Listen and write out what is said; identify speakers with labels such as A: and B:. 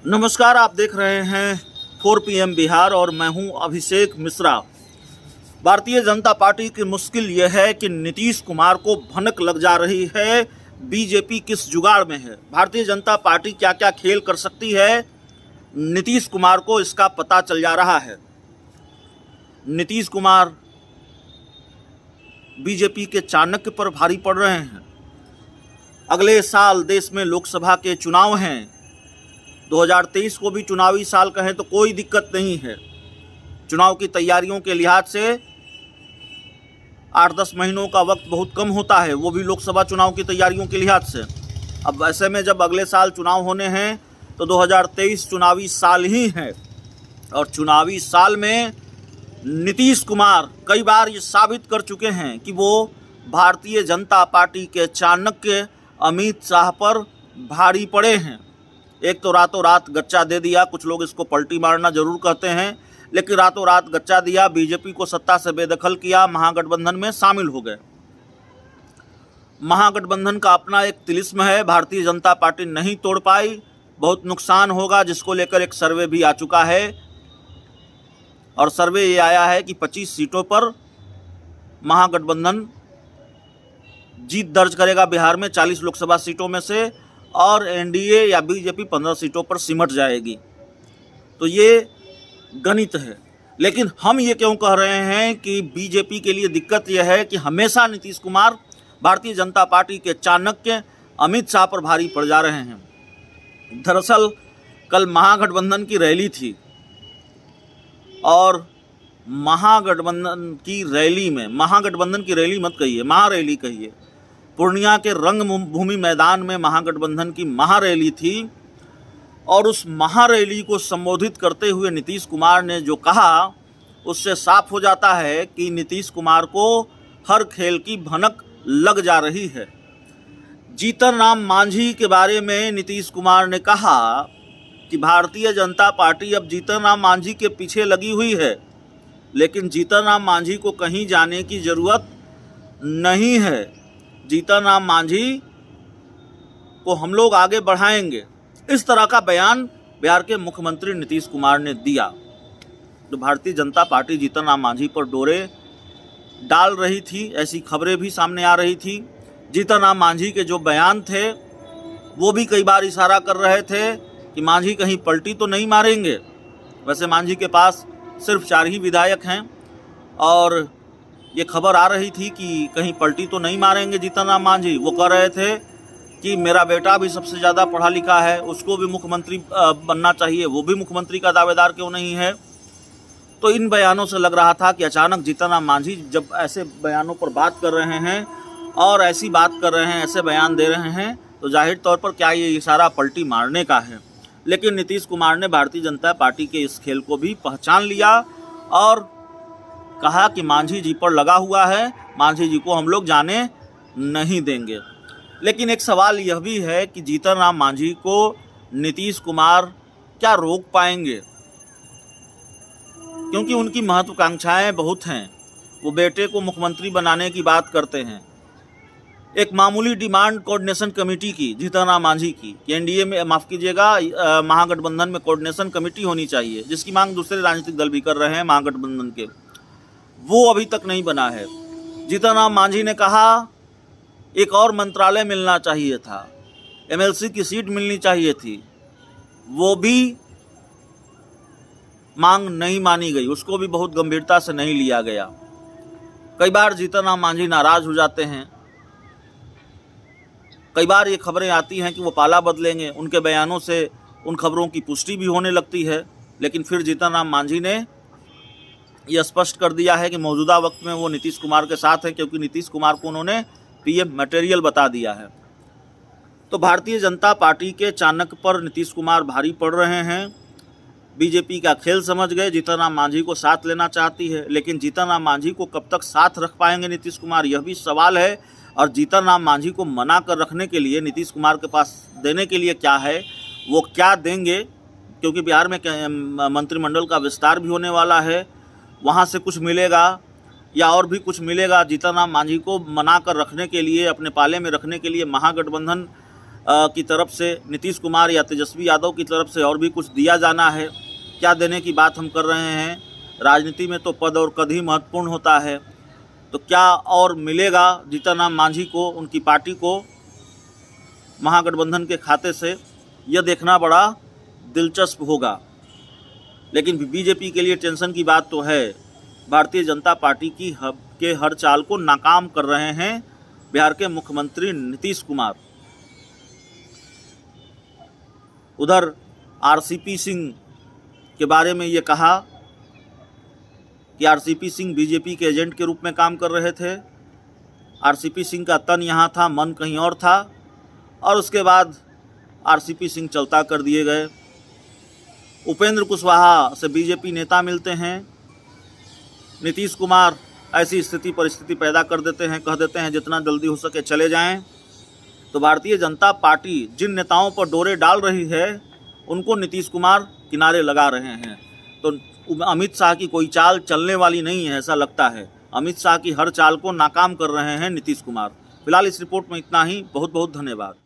A: नमस्कार, आप देख रहे हैं 4 PM बिहार और मैं हूं अभिषेक मिश्रा। भारतीय जनता पार्टी की मुश्किल यह है कि नीतीश कुमार को भनक लग जा रही है बीजेपी किस जुगाड़ में है। भारतीय जनता पार्टी क्या क्या खेल कर सकती है, नीतीश कुमार को इसका पता चल जा रहा है। नीतीश कुमार बीजेपी के चाणक्य पर भारी पड़ रहे हैं। अगले साल देश में लोकसभा के चुनाव हैं। 2023 को भी चुनावी साल कहें तो कोई दिक्कत नहीं है। चुनाव की तैयारियों के लिहाज से 8-10 महीनों का वक्त बहुत कम होता है, वो भी लोकसभा चुनाव की तैयारियों के लिहाज से। अब ऐसे में जब अगले साल चुनाव होने हैं तो 2023 चुनावी साल ही है और चुनावी साल में नीतीश कुमार कई बार ये साबित कर चुके हैं कि वो भारतीय जनता पार्टी के चाणक्य अमित शाह पर भारी पड़े हैं। एक तो रातों रात गच्चा दे दिया, कुछ लोग इसको पलटी मारना जरूर कहते हैं, लेकिन रातों रात गच्चा दिया, बीजेपी को सत्ता से बेदखल किया, महागठबंधन में शामिल हो गए। महागठबंधन का अपना एक तिलिस्म है, भारतीय जनता पार्टी नहीं तोड़ पाई, बहुत नुकसान होगा, जिसको लेकर एक सर्वे भी आ चुका है और सर्वे ये आया है कि 25 सीटों पर महागठबंधन जीत दर्ज करेगा बिहार में 40 लोकसभा सीटों में से, और एनडीए या बीजेपी 15 सीटों पर सिमट जाएगी। तो ये गणित है। लेकिन हम ये क्यों कह रहे हैं कि बीजेपी के लिए दिक्कत यह है कि हमेशा नीतीश कुमार भारतीय जनता पार्टी के चाणक्य अमित शाह पर भारी पड़ जा रहे हैं। दरअसल कल महागठबंधन की रैली थी और महागठबंधन की रैली मत कहिए, महारैली कहिए, पूर्णिया के रंगभूमि मैदान में महागठबंधन की महारैली थी और उस महारैली को संबोधित करते हुए नीतीश कुमार ने जो कहा उससे साफ हो जाता है कि नीतीश कुमार को हर खेल की भनक लग जा रही है। जीतन राम मांझी के बारे में नीतीश कुमार ने कहा कि भारतीय जनता पार्टी अब जीतन राम मांझी के पीछे लगी हुई है, लेकिन जीतन राम मांझी को कहीं जाने की ज़रूरत नहीं है। जीतन राम मांझी को हम लोग आगे बढ़ाएंगे, इस तरह का बयान बिहार के मुख्यमंत्री नीतीश कुमार ने दिया। तो भारतीय जनता पार्टी जीतन राम मांझी पर डोरे डाल रही थी, ऐसी खबरें भी सामने आ रही थी। जीतन राम मांझी के जो बयान थे वो भी कई बार इशारा कर रहे थे कि मांझी कहीं पलटी तो नहीं मारेंगे। वैसे मांझी के पास सिर्फ 4 ही विधायक हैं और ये खबर आ रही थी कि कहीं पलटी तो नहीं मारेंगे जीतन राम मांझी। वो कह रहे थे कि मेरा बेटा भी सबसे ज़्यादा पढ़ा लिखा है, उसको भी मुख्यमंत्री बनना चाहिए, वो भी मुख्यमंत्री का दावेदार क्यों नहीं है। तो इन बयानों से लग रहा था कि अचानक जीतन राम मांझी जब ऐसे बयानों पर बात कर रहे हैं और ऐसी बात कर रहे हैं, ऐसे बयान दे रहे हैं, तो जाहिर तौर पर क्या ये इशारा पलटी मारने का है। लेकिन नीतीश कुमार ने भारतीय जनता पार्टी के इस खेल को भी पहचान लिया और कहा कि मांझी जी पर लगा हुआ है, मांझी जी को हम लोग जाने नहीं देंगे। लेकिन एक सवाल यह भी है कि जीतन राम मांझी को नीतीश कुमार क्या रोक पाएंगे, क्योंकि उनकी महत्वाकांक्षाएं बहुत हैं। वो बेटे को मुख्यमंत्री बनाने की बात करते हैं। एक मामूली डिमांड कोऑर्डिनेशन कमेटी की जीतन राम मांझी की, एनडीए में माफ़ कीजिएगा महागठबंधन में कोऑर्डिनेशन कमेटी होनी चाहिए, जिसकी मांग दूसरे राजनीतिक दल भी कर रहे हैं महागठबंधन के, वो अभी तक नहीं बना है। जीतन राम मांझी ने कहा एक और मंत्रालय मिलना चाहिए था, एमएलसी की सीट मिलनी चाहिए थी, वो भी मांग नहीं मानी गई, उसको भी बहुत गंभीरता से नहीं लिया गया। कई बार जीतन राम मांझी नाराज हो जाते हैं, कई बार ये खबरें आती हैं कि वो पाला बदलेंगे, उनके बयानों से उन खबरों की पुष्टि भी होने लगती है। लेकिन फिर जीतन राम मांझी ने यह स्पष्ट कर दिया है कि मौजूदा वक्त में वो नीतीश कुमार के साथ है, क्योंकि नीतीश कुमार को उन्होंने पीएम मटेरियल बता दिया है। तो भारतीय जनता पार्टी के चाणक्य पर नीतीश कुमार भारी पड़ रहे हैं। बीजेपी का खेल समझ गए, जीतन राम मांझी को साथ लेना चाहती है, लेकिन जीतन राम मांझी को कब तक साथ रख पाएंगे नीतीश कुमार, यह भी सवाल है। और जीतन राम मांझी को मना कर रखने के लिए नीतीश कुमार के पास देने के लिए क्या है, वो क्या देंगे, क्योंकि बिहार में मंत्रिमंडल का विस्तार भी होने वाला है, वहाँ से कुछ मिलेगा या और भी कुछ मिलेगा। जीतन राम मांझी को मना कर रखने के लिए, अपने पाले में रखने के लिए महागठबंधन की तरफ से नीतीश कुमार या तेजस्वी यादव की तरफ से और भी कुछ दिया जाना है। क्या देने की बात हम कर रहे हैं? राजनीति में तो पद और कद ही महत्वपूर्ण होता है। तो क्या और मिलेगा जीतन राम मांझी को, उनकी पार्टी को महागठबंधन के खाते से, यह देखना बड़ा दिलचस्प होगा। लेकिन बीजेपी के लिए टेंशन की बात तो है। भारतीय जनता पार्टी के हर चाल को नाकाम कर रहे हैं बिहार के मुख्यमंत्री नीतीश कुमार। उधर आरसीपी सिंह के बारे में ये कहा कि आरसीपी सिंह बीजेपी के एजेंट के रूप में काम कर रहे थे। आरसीपी सिंह का तन यहाँ था, मन कहीं और था, और उसके बाद आरसीपी सिंह चलता कर दिए गए। उपेंद्र कुशवाहा से बीजेपी नेता मिलते हैं। नीतीश कुमार ऐसी स्थिति परिस्थिति पैदा कर देते हैं, कह देते हैं जितना जल्दी हो सके चले जाएं। तो भारतीय जनता पार्टी जिन नेताओं पर डोरे डाल रही है उनको नीतीश कुमार किनारे लगा रहे हैं। तो अमित शाह की कोई चाल चलने वाली नहीं है, ऐसा लगता है। अमित शाह की हर चाल को नाकाम कर रहे हैं नीतीश कुमार। फिलहाल इस रिपोर्ट में इतना ही। बहुत बहुत धन्यवाद।